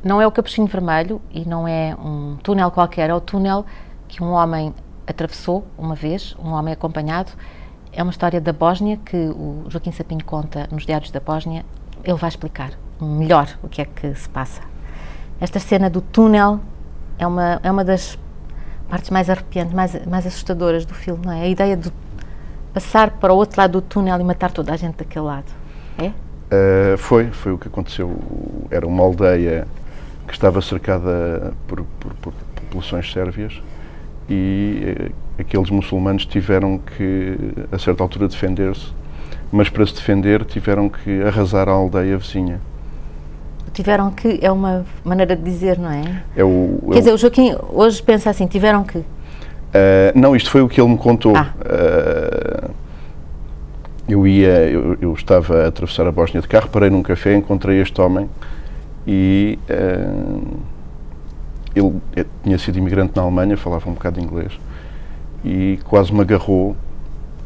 não é o Capuchinho Vermelho e não é um túnel qualquer, é o túnel que um homem atravessou uma vez, um homem acompanhado. É uma história da Bósnia que o Joaquim Sapinho conta nos Diários da Bósnia. Ele vai explicar melhor o que é que se passa. Esta cena do túnel é uma das partes mais arrepiantes, mais assustadoras do filme, não é? A ideia de passar para o outro lado do túnel e matar toda a gente daquele lado, é? Foi o que aconteceu. Era uma aldeia que estava cercada por populações sérvias e aqueles muçulmanos tiveram que, a certa altura, defender-se, mas para se defender tiveram que arrasar a aldeia vizinha. Tiveram que, é uma maneira de dizer, não é? Quer dizer, o Joaquim hoje pensa assim, tiveram que... não, isto foi o que ele me contou. Eu estava a atravessar a Bósnia de carro, parei num café, encontrei este homem e ele tinha sido imigrante na Alemanha, falava um bocado de inglês e quase me agarrou,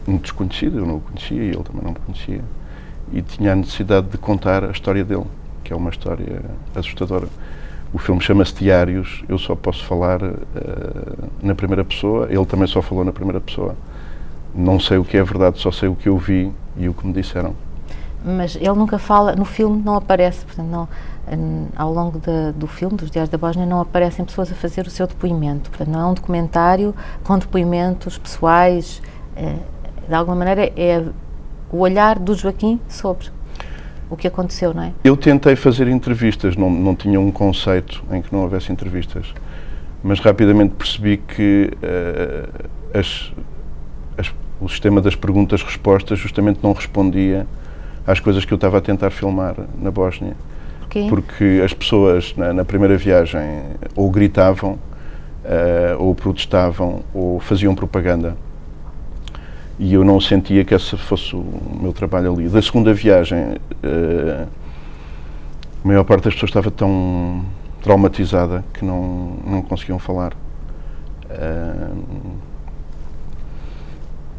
um desconhecido, eu não o conhecia e ele também não me conhecia, e tinha a necessidade de contar a história dele, que é uma história assustadora. O filme chama-se Diários, eu só posso falar na primeira pessoa, ele também só falou na primeira pessoa. Não sei o que é verdade, só sei o que eu vi e o que me disseram. Mas ele nunca fala, no filme não aparece, portanto, não, ao longo do filme, dos Diários da Bósnia, não aparecem pessoas a fazer o seu depoimento. Portanto, não é um documentário com depoimentos pessoais. De alguma maneira, é o olhar do Joaquim sobre o que aconteceu, não é? Eu tentei fazer entrevistas, não tinha um conceito em que não houvesse entrevistas, mas rapidamente percebi que o sistema das perguntas-respostas justamente não respondia às coisas que eu estava a tentar filmar na Bósnia. Porquê? Porque as pessoas na primeira viagem ou gritavam, ou protestavam, ou faziam propaganda. E eu não sentia que esse fosse o meu trabalho ali. Da segunda viagem, a maior parte das pessoas estava tão traumatizada que não conseguiam falar.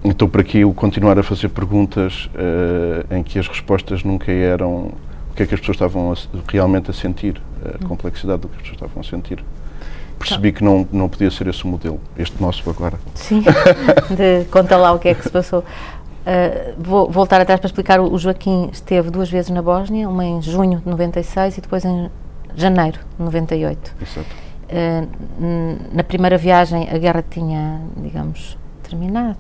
Então, para que eu continuar a fazer perguntas em que as respostas nunca eram o que é que as pessoas estavam realmente a sentir, a complexidade do que as pessoas estavam a sentir. Percebi que não podia ser esse o modelo, este nosso agora. Sim, conta lá o que é que se passou. Vou voltar atrás para explicar. O Joaquim esteve 2 vezes na Bósnia, uma em junho de 96 e depois em janeiro de 98. Exato. Na primeira viagem a guerra tinha, digamos, terminado,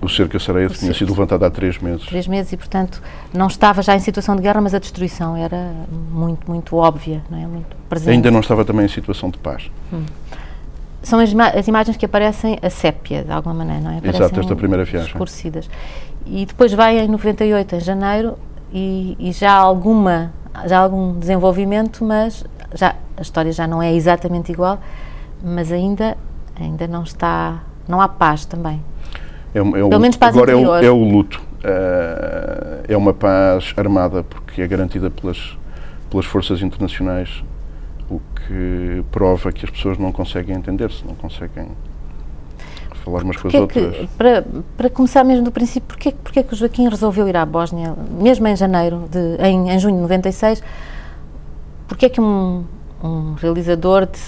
o cerco a Sarajevo tinha sido levantado há 3 meses. 3 meses e, portanto, não estava já em situação de guerra, mas a destruição era muito, muito óbvia, não é? Muito presente. Ainda não estava também em situação de paz. São as imagens que aparecem a sépia, de alguma maneira, não é? Aparecem exato, esta primeira viagem. Escurecidas. E depois vai em 98, em janeiro, e já há algum desenvolvimento, mas a história já não é exatamente igual, mas ainda não há paz também. Pelo menos paz agora interior. É o luto. É uma paz armada, porque é garantida pelas forças internacionais, o que prova que as pessoas não conseguem entender-se, não conseguem falar umas com as outras. Para começar mesmo do princípio, porquê que o Joaquim resolveu ir à Bósnia, mesmo em janeiro, em junho de 96, porquê que um realizador de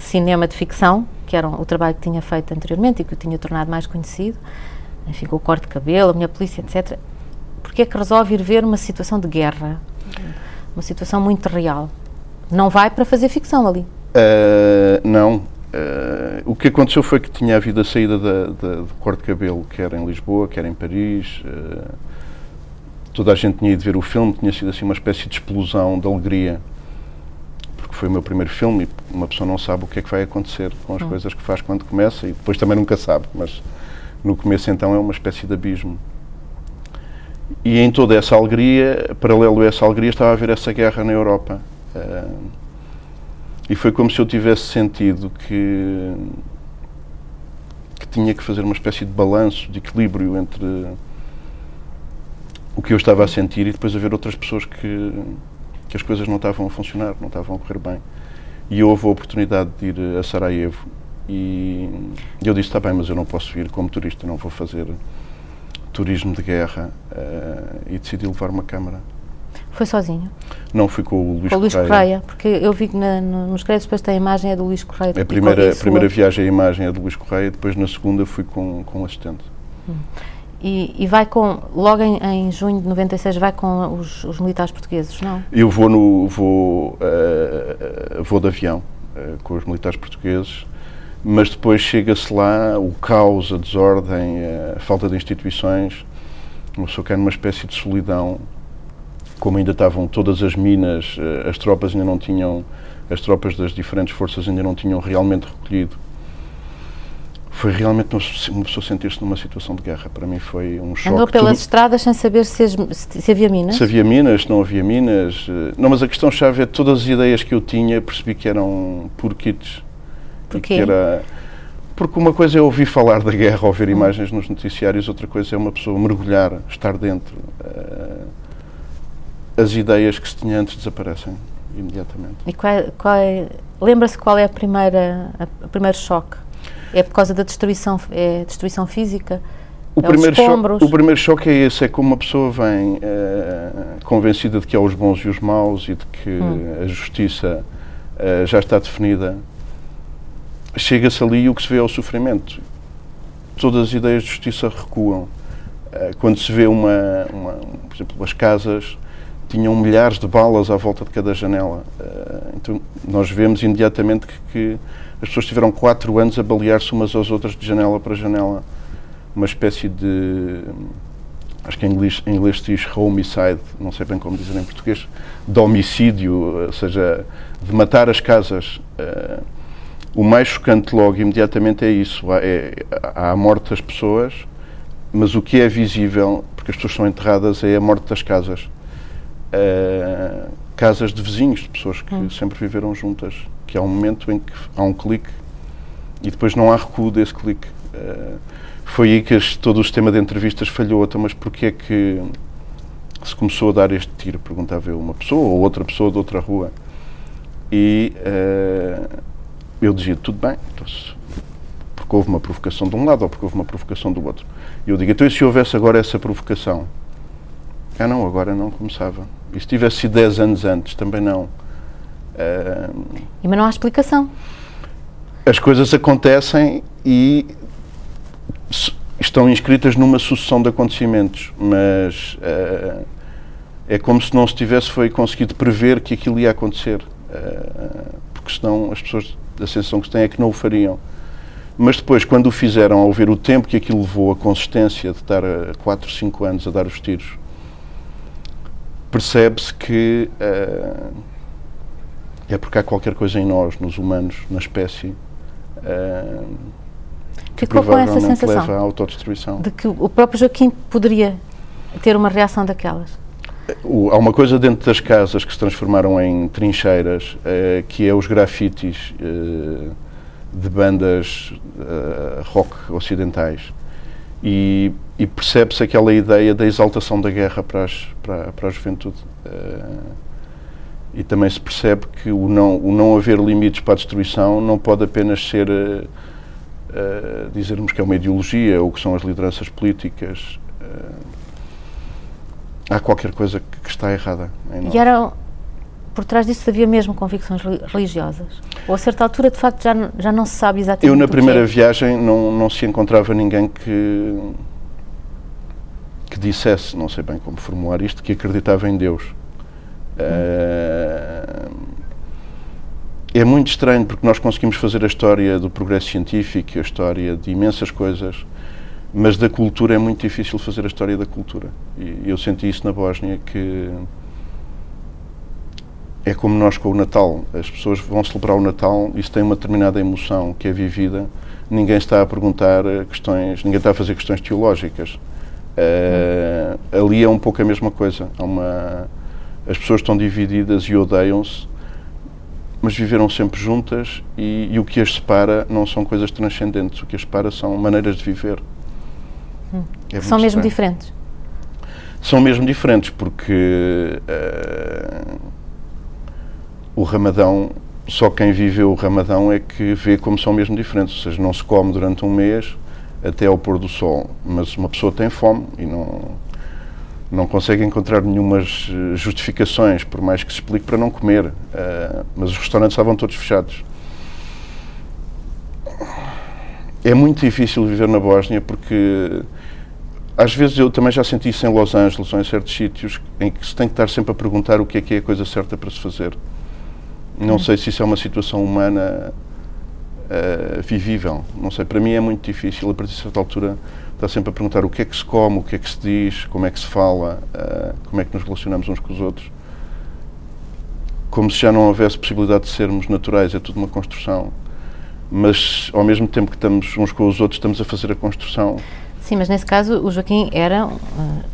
cinema de ficção, que era o trabalho que tinha feito anteriormente e que o tinha tornado mais conhecido, enfim, com o corte de cabelo, a minha polícia, etc., porque é que resolve ir ver uma situação de guerra, uma situação muito real? Não vai para fazer ficção ali? Não. O que aconteceu foi que tinha havido a saída do corte de cabelo, quer em Lisboa, quer em Paris. Toda a gente tinha ido ver o filme, tinha sido assim uma espécie de explosão de alegria, porque foi o meu primeiro filme e uma pessoa não sabe o que é que vai acontecer com as coisas que faz quando começa e depois também nunca sabe, mas no começo então é uma espécie de abismo. E em toda essa alegria, paralelo a essa alegria, estava a haver essa guerra na Europa. E foi como se eu tivesse sentido que tinha que fazer uma espécie de balanço, de equilíbrio entre o que eu estava a sentir e depois haver outras pessoas que as coisas não estavam a funcionar, não estavam a correr bem. E houve a oportunidade de ir a Sarajevo e eu disse, está bem, mas eu não posso ir como turista, não vou fazer turismo de guerra, e decidi levar uma câmara. Foi sozinho? Não, fui com o Luís Correia. Com o Luís Correia, porque eu vi que nos créditos depois tem a imagem é do Luís Correia. A primeira viagem, a imagem é do Luís Correia, depois na segunda fui com o assistente. E vai com, logo em junho de 96, vai com os militares portugueses, não? Eu vou de avião com os militares portugueses, mas depois chega-se lá, o caos, a desordem, a falta de instituições, uma pessoa quer numa espécie de solidão, como ainda estavam todas as minas, as tropas ainda não tinham, as tropas das diferentes forças ainda não tinham realmente recolhido. Foi realmente uma pessoa sentir-se numa situação de guerra. Para mim foi um choque. Andou pelas estradas sem saber se havia minas? Se havia minas, se não havia minas. Não, mas a questão-chave é que todas as ideias que eu tinha percebi que eram porquites. Porquê? Porque uma coisa é ouvir falar da guerra, ouvir imagens nos noticiários, outra coisa é uma pessoa mergulhar, estar dentro. As ideias que se tinha antes desaparecem imediatamente. E lembra-se qual é o primeiro choque? É por causa da destruição física? O primeiro choque é esse, é como uma pessoa vem convencida de que há os bons e os maus e de que a justiça já está definida. Chega-se ali e o que se vê é o sofrimento. Todas as ideias de justiça recuam. Quando se vê por exemplo, as casas tinham milhares de balas à volta de cada janela. Então nós vemos imediatamente que as pessoas tiveram 4 anos a balear-se umas às outras de janela para janela. Uma espécie de, acho que em inglês se diz homicide, não sei bem como dizer em português, de homicídio, ou seja, de matar as casas. O mais chocante logo, imediatamente, é isso. Há a morte das pessoas, mas o que é visível, porque as pessoas são enterradas, é a morte das casas. Casas de vizinhos, de pessoas que sempre viveram juntas, que há um momento em que há um clique e depois não há recuo desse clique. Foi aí que todo o sistema de entrevistas falhou. Então, mas porquê é que se começou a dar este tiro? Perguntava eu, uma pessoa ou outra pessoa de outra rua. E eu dizia, tudo bem, então, porque houve uma provocação de um lado ou porque houve uma provocação do outro. E eu digo, então e se houvesse agora essa provocação? Não, agora não começava. E se tivesse sido 10 anos antes, também não. Mas não há explicação. As coisas acontecem e estão inscritas numa sucessão de acontecimentos, mas é como se não se tivesse conseguido prever que aquilo ia acontecer. Porque senão as pessoas, a sensação que têm é que não o fariam. Mas depois, quando o fizeram, ao ver o tempo que aquilo levou, a consistência de estar 4, 5 anos a dar os tiros, percebe-se que é porque há qualquer coisa em nós, nos humanos, na espécie, que ficou com essa sensação leva à autodestruição. De que o próprio Joaquim poderia ter uma reação daquelas? Há uma coisa dentro das casas que se transformaram em trincheiras, que é os grafites de bandas rock ocidentais. E percebe-se aquela ideia da exaltação da guerra para a juventude. E também se percebe que o não haver limites para a destruição não pode apenas ser dizermos que é uma ideologia ou que são as lideranças políticas. Há qualquer coisa que está errada em nós. Por trás disso havia mesmo convicções religiosas? Ou a certa altura, de facto, já não se sabe exatamente Eu, na primeira viagem, não se encontrava ninguém que dissesse, não sei bem como formular isto, que acreditava em Deus. É muito estranho, porque nós conseguimos fazer a história do progresso científico, a história de imensas coisas, mas da cultura é muito difícil fazer a história da cultura. E eu senti isso na Bósnia, que é como nós com o Natal. As pessoas vão celebrar o Natal, isso tem uma determinada emoção que é vivida. Ninguém está a perguntar questões, ninguém está a fazer questões teológicas. Ali é um pouco a mesma coisa. As pessoas estão divididas e odeiam-se, mas viveram sempre juntas e o que as separa não são coisas transcendentes. O que as separa são maneiras de viver. São mesmo diferentes? São mesmo diferentes, porque o Ramadão, só quem viveu o Ramadão é que vê como são mesmo diferentes. Ou seja, não se come durante um mês até ao pôr do sol, mas uma pessoa tem fome e Não consegue encontrar nenhumas justificações, por mais que se explique, para não comer. Mas os restaurantes estavam todos fechados. É muito difícil viver na Bósnia porque, às vezes, eu também já senti isso em Los Angeles ou em certos sítios em que se tem que estar sempre a perguntar o que é a coisa certa para se fazer. Não sei se isso é uma situação humana vivível. Não sei, para mim é muito difícil, a partir de certa altura, estar sempre a perguntar o que é que se come, o que é que se diz, como é que se fala, como é que nos relacionamos uns com os outros. Como se já não houvesse possibilidade de sermos naturais, é tudo uma construção. Mas, ao mesmo tempo que estamos uns com os outros, estamos a fazer a construção. Sim, mas nesse caso o Joaquim era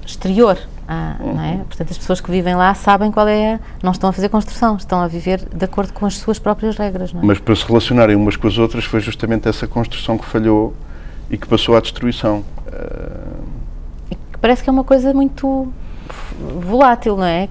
exterior, não é? Portanto, as pessoas que vivem lá sabem qual é, não estão a fazer construção, estão a viver de acordo com as suas próprias regras, não é? Mas para se relacionarem umas com as outras foi justamente essa construção que falhou e que passou à destruição. E que parece que é uma coisa muito volátil, não é?